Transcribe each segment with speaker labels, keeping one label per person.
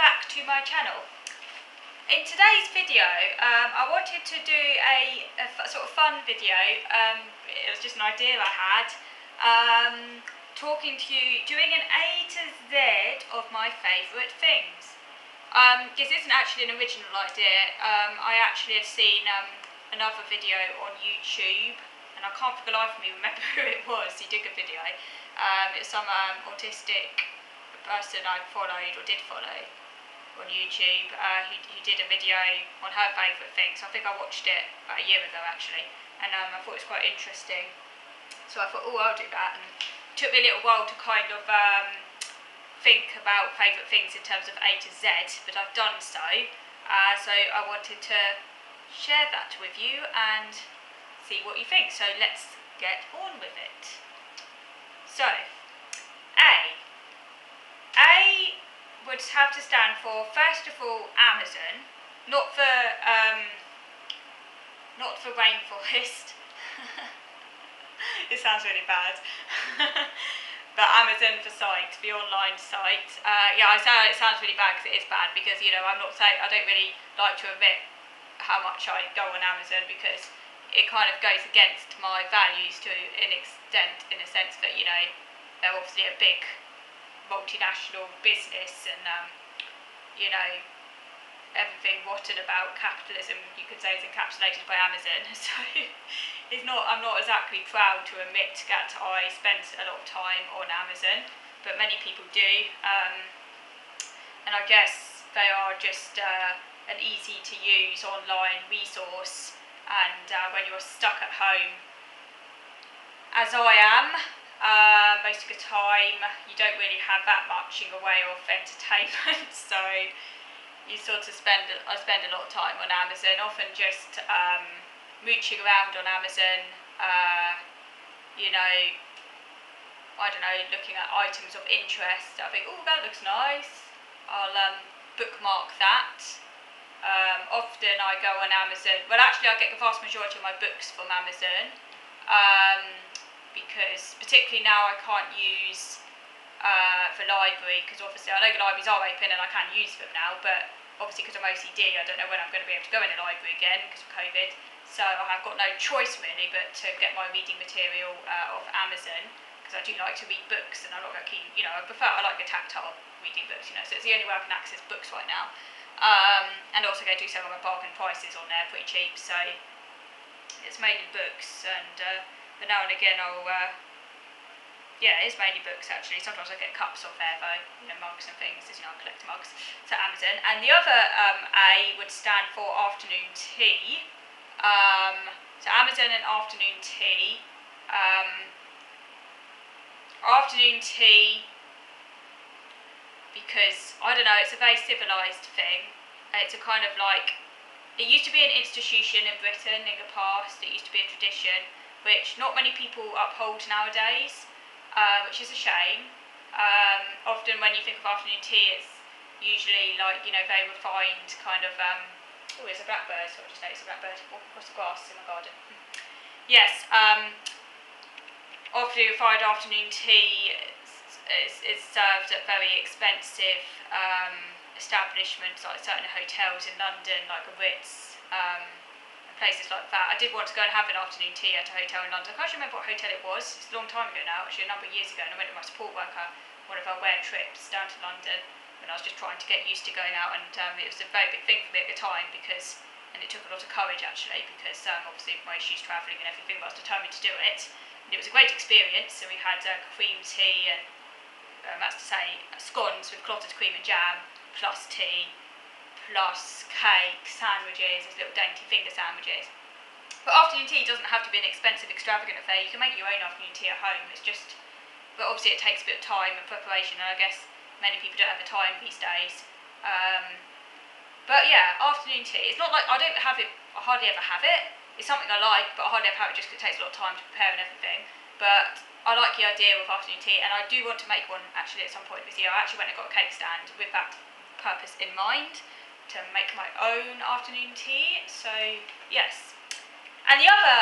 Speaker 1: back to my channel. In today's video, I wanted to do a sort of fun video. It was just an idea I had, talking to you, doing an A to Z of my favourite things. This isn't actually an original idea. I actually had seen another video on YouTube, and I can't for the life of me remember who it was. He did a video. It was some autistic person I followed or did follow on YouTube. He did a video on her favourite things. I think I watched it about a year ago actually, and I thought it was quite interesting. So I thought, oh, I'll do that. And it took me a little while to kind of think about favourite things in terms of A to Z, but I've done so. So I wanted to share that with you and see what you think. So let's get on with it. So, A would have to stand for, first of all, Amazon, not for rainforest. It sounds really bad. But Amazon for site, the online site. Yeah, I say it sounds really bad because it is bad, because I don't really like to admit how much I go on Amazon, because it kind of goes against my values to an extent, in a sense that they're obviously a big multinational business, and everything rotten about capitalism, you could say, is encapsulated by Amazon. So I'm not exactly proud to admit that I spend a lot of time on Amazon, but many people do, and I guess they are just an easy to use online resource, and when you're stuck at home, as I am, most of the time, you don't really have that much in the way of entertainment, so I spend a lot of time on Amazon, often just mooching around on Amazon, looking at items of interest. I think, oh, that looks nice, I'll bookmark that. Often I go on Amazon, well actually I get the vast majority of my books from Amazon, because particularly now I can't use the library, because obviously I know the libraries are open and I can use them now, but obviously because I'm OCD I don't know when I'm going to be able to go in the library again because of COVID, so I have got no choice really but to get my reading material off Amazon, because I do like to read books, and I'm not very keen, I like the tactile reading books, so it's the only way I can access books right now, and also they do sell them at bargain prices on there, pretty cheap, so it's mainly books, and but now and again it's mainly books actually. Sometimes I get cups off there though, mugs and things, I collect mugs. So Amazon. And the other A would stand for afternoon tea. So Amazon and afternoon tea. Afternoon tea, because, I don't know, it's a very civilised thing. It's a kind of like, it used to be an institution in Britain in the past, it used to be a tradition, which not many people uphold nowadays, which is a shame. Often when you think of afternoon tea, it's usually like, very refined kind of, oh, it's a blackbird, so I just noticed a blackbird walking across the grass in my garden. Yes, often refined afternoon tea is served at very expensive establishments, like certain hotels in London, like the Ritz, places like that. I did want to go and have an afternoon tea at a hotel in London. I can't remember what hotel it was. It's a long time ago now, actually a number of years ago, and I went with my support worker one of our wear trips down to London when I was just trying to get used to going out, and it was a very big thing for me at the time, and it took a lot of courage actually, because obviously my issues travelling and everything, but I was determined to do it, and it was a great experience. So we had cream tea, and that's to say scones with clotted cream and jam, plus tea, plus cake, sandwiches, those little dainty finger sandwiches. But afternoon tea doesn't have to be an expensive, extravagant affair. You can make your own afternoon tea at home. But obviously it takes a bit of time and preparation, and I guess many people don't have the time these days. But yeah, afternoon tea, it's not like I hardly ever have it. It's something I like, but I hardly ever have it just because it takes a lot of time to prepare and everything. But I like the idea of afternoon tea, and I do want to make one actually at some point this year. I actually went and got a cake stand with that purpose in mind, to make my own afternoon tea. So yes, and the other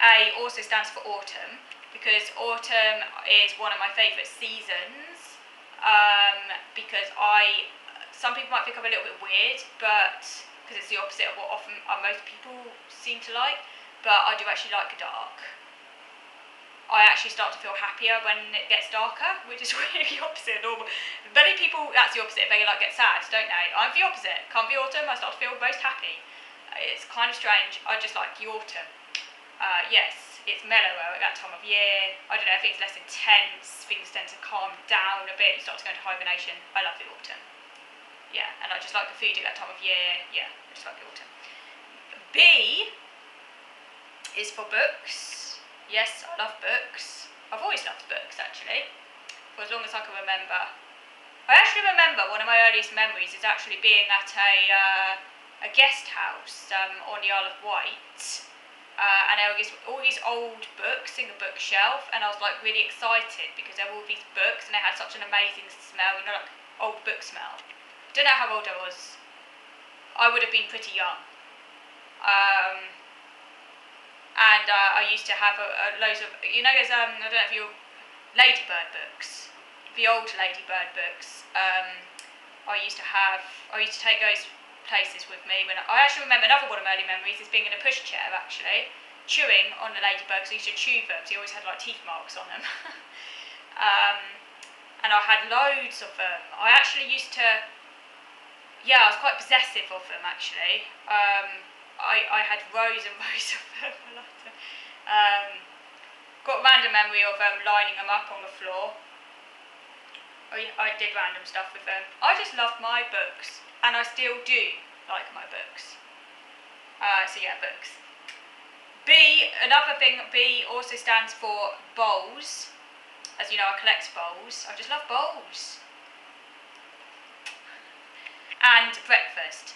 Speaker 1: A also stands for autumn, because autumn is one of my favourite seasons. because some people might think I'm a little bit weird, but because it's the opposite of what often most people seem to like, but I do actually like dark. I actually start to feel happier when it gets darker, which is really the opposite of normal. Many people, that's the opposite, they like get sad, don't they? I'm the opposite. Come the autumn, I start to feel most happy. It's kind of strange, I just like the autumn. Yes, it's mellower at that time of year. I don't know, things less intense, things tend to calm down a bit, you start to go into hibernation. I love the autumn. Yeah, and I just like the food at that time of year. Yeah, I just like the autumn. B is for books. Yes, I love books. I've always loved books, actually, for as long as I can remember. I actually remember one of my earliest memories is actually being at a guest house on the Isle of Wight, and there were all these old books in the bookshelf, and I was like really excited because there were all these books and they had such an amazing smell, you know, like old book smell. Don't know how old I was. I would have been pretty young. And I used to have loads of, you know, there's I don't know if you Ladybird books, the old Ladybird books. I used to take those places with me. When I actually remember another one of my early memories is being in a pushchair, actually, chewing on the Ladybirds. I used to chew them, so you always had like teeth marks on them. And I had loads of them. I actually used to, I was quite possessive of them, actually. I had rows and rows of them. I loved them. Got a random memory of lining them up on the floor. I did random stuff with them. I just loved my books, and I still do like my books. So yeah, books. B, another thing, B also stands for bowls. As you know, I collect bowls. I just love bowls. And breakfast.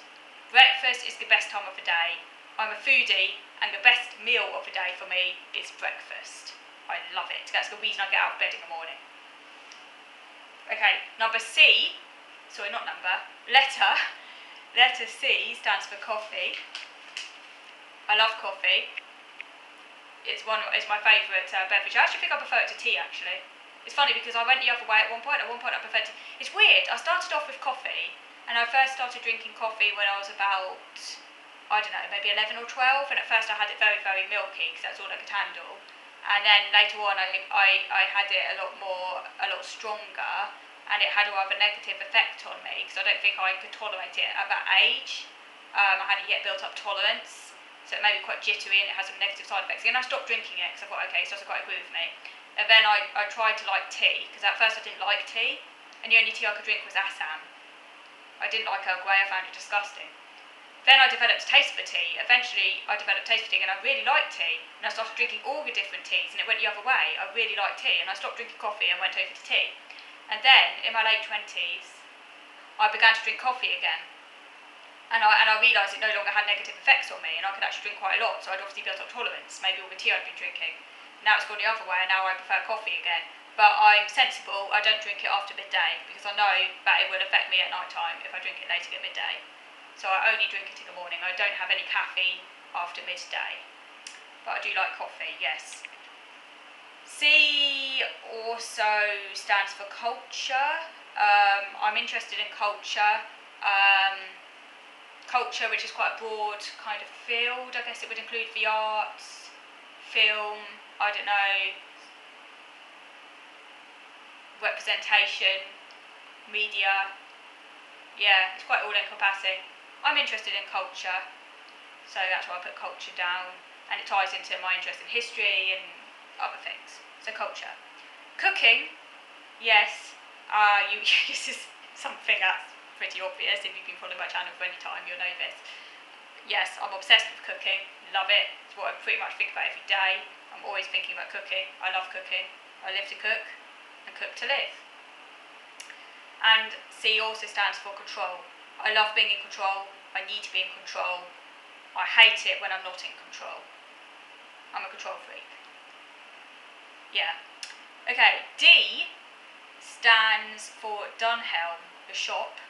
Speaker 1: Breakfast is the best time of the day. I'm a foodie, and the best meal of the day for me is breakfast. I love it. That's the reason I get out of bed in the morning. Okay, number C, sorry, not number, letter C stands for coffee. I love coffee. It's my favourite beverage. I actually think I prefer it to tea, actually. It's funny because I went the other way at one point. At one point I preferred tea. It's weird, I started off with coffee, and I first started drinking coffee when I was about, I don't know, maybe 11 or 12, and at first I had it very, very milky, because that's all I could handle. And then later on I had it a lot stronger, and it had a rather negative effect on me, because I don't think I could tolerate it at that age. I hadn't yet built up tolerance, so it made me quite jittery, and it had some negative side effects. And I stopped drinking it, because I thought, okay, it doesn't quite agree with me. And then I tried to like tea, because at first I didn't like tea, and the only tea I could drink was Assam. I didn't like Earl Grey, I found it disgusting. Then I developed a taste for tea. Eventually I developed taste for tea, and I really liked tea. And I started drinking all the different teas, and it went the other way. I really liked tea, and I stopped drinking coffee and went over to tea. And then, in my late 20s, I began to drink coffee again. And I realised it no longer had negative effects on me, and I could actually drink quite a lot, so I'd obviously built up tolerance, maybe all the tea I'd been drinking. Now it's gone the other way, and now I prefer coffee again. But I'm sensible, I don't drink it after midday, because I know that it will affect me at night time if I drink it later at midday. So I only drink it in the morning. I don't have any caffeine after midday. But I do like coffee, yes. C also stands for culture. I'm interested in culture. Culture, which is quite a broad kind of field. I guess it would include the arts, film, I don't know, representation, media. Yeah, it's quite all-encompassing. I'm interested in culture, so that's why I put culture down, and it ties into my interest in history and other things. So culture. Cooking, yes, this is something that's pretty obvious. If you've been following my channel for any time, you'll know this. Yes, I'm obsessed with cooking, love it. It's what I pretty much think about every day. I'm always thinking about cooking. I love cooking. I live to cook, and cook to live. And C also stands for control. I love being in control. I need to be in control. I hate it when I'm not in control. I'm a control freak. Yeah. Okay, D stands for Dunhelm, the shop.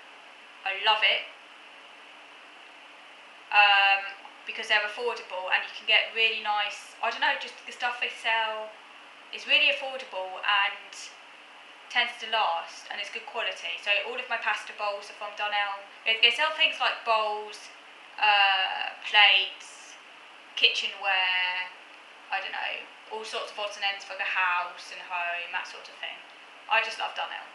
Speaker 1: I love it. Because they're affordable, and you can get really nice, I don't know, just the stuff they sell is really affordable, and tends to last and it's good quality. So all of my pasta bowls are from Dunelm. They sell things like bowls, plates, kitchenware, I don't know, all sorts of odds and ends for the house and home, that sort of thing. I just love Dunelm.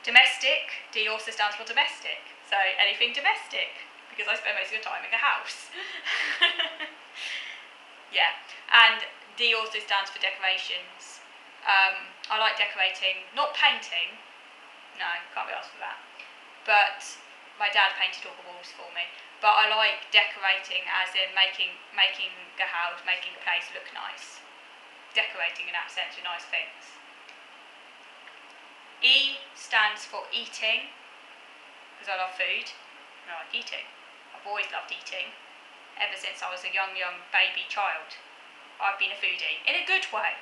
Speaker 1: Domestic, D also stands for domestic, so anything domestic, because I spend most of the time in the house. Yeah, and D also stands for decorations. I like decorating, not painting, no, can't be asked for that, but my dad painted all the walls for me. But I like decorating as in making the house, making the place look nice. Decorating in that sense with nice things. E stands for eating, because I love food and I like eating. I've always loved eating. Ever since I was a young baby child, I've been a foodie. In a good way.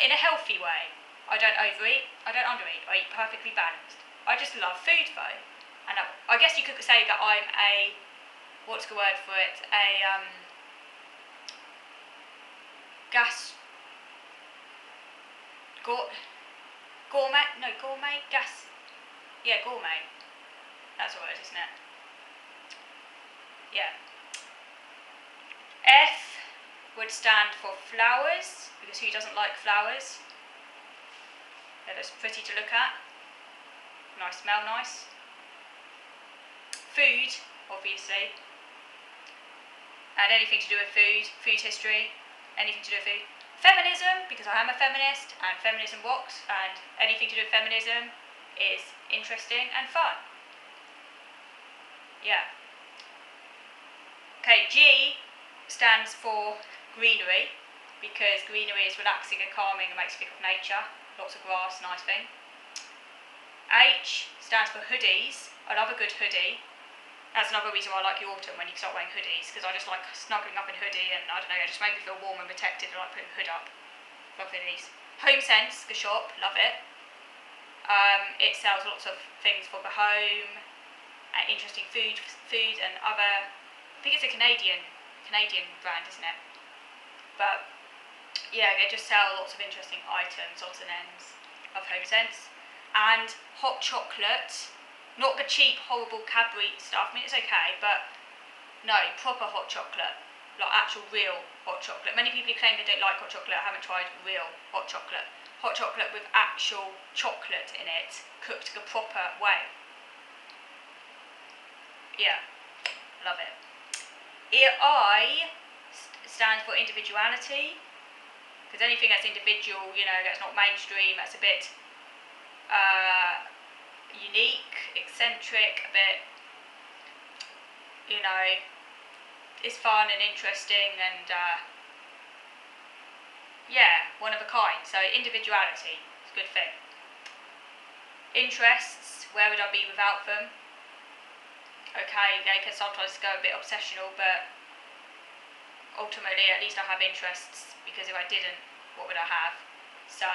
Speaker 1: In a healthy way. I don't overeat, I don't undereat, I eat perfectly balanced. I just love food though. And I guess you could say that I'm a, what's the word for it, gourmet. That's a word, isn't it? Yeah. F would stand for flowers, because who doesn't like flowers? They're just pretty to look at. Nice, smell nice. Food, obviously. And anything to do with food, food history, anything to do with food. Feminism, because I am a feminist, and feminism rocks, and anything to do with feminism is interesting and fun. Yeah. Okay, G stands for greenery, because greenery is relaxing and calming and makes you think of nature. Lots of grass, nice thing. H stands for hoodies. I love a good hoodie. That's another reason why I like the autumn, when you start wearing hoodies, because I just like snuggling up in a hoodie, and I don't know, it just makes me feel warm and protected. I like putting the hood up. Love hoodies. Home Sense, the shop, love it. It sells lots of things for the home, interesting food and other. I think it's a Canadian brand, isn't it? But yeah, they just sell lots of interesting items, odds and ends of Home Sense. And hot chocolate, not the cheap, horrible Cadbury stuff. I mean, it's okay, but no, proper hot chocolate, like actual real hot chocolate. Many people who claim they don't like hot chocolate haven't tried real hot chocolate. Hot chocolate with actual chocolate in it, cooked the proper way. Yeah, love it. I stands for individuality, because anything that's individual, that's not mainstream, that's a bit unique, eccentric, a bit, it's fun and interesting and one of a kind. So individuality is a good thing. Interests, where would I be without them? Okay, they can sometimes go a bit obsessional, but ultimately at least I have interests, because if I didn't, what would I have? So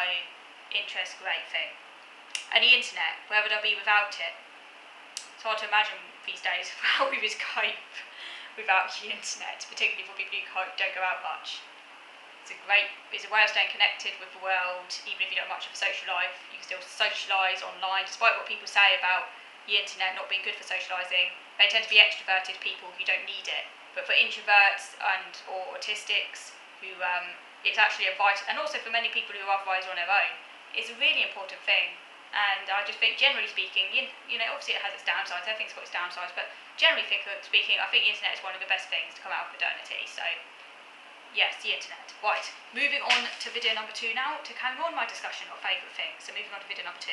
Speaker 1: interest, great thing. And the internet, where would I be without it? It's hard to imagine these days how we would cope without the internet, particularly for people who don't go out much. It's a way of staying connected with the world. Even if you don't have much of a social life, you can still socialise online, despite what people say about the internet not being good for socialising. They tend to be extroverted people who don't need it. But for introverts or autistics, who it's actually a vital, and also for many people who are otherwise on their own, it's a really important thing. And I just think, generally speaking, obviously it has its downsides. Everything's got its downsides, but generally speaking, I think the internet is one of the best things to come out of modernity. So yes, the internet. Right, moving on to video number 2 now, to carry on my discussion of favourite things. So moving on to video number 2.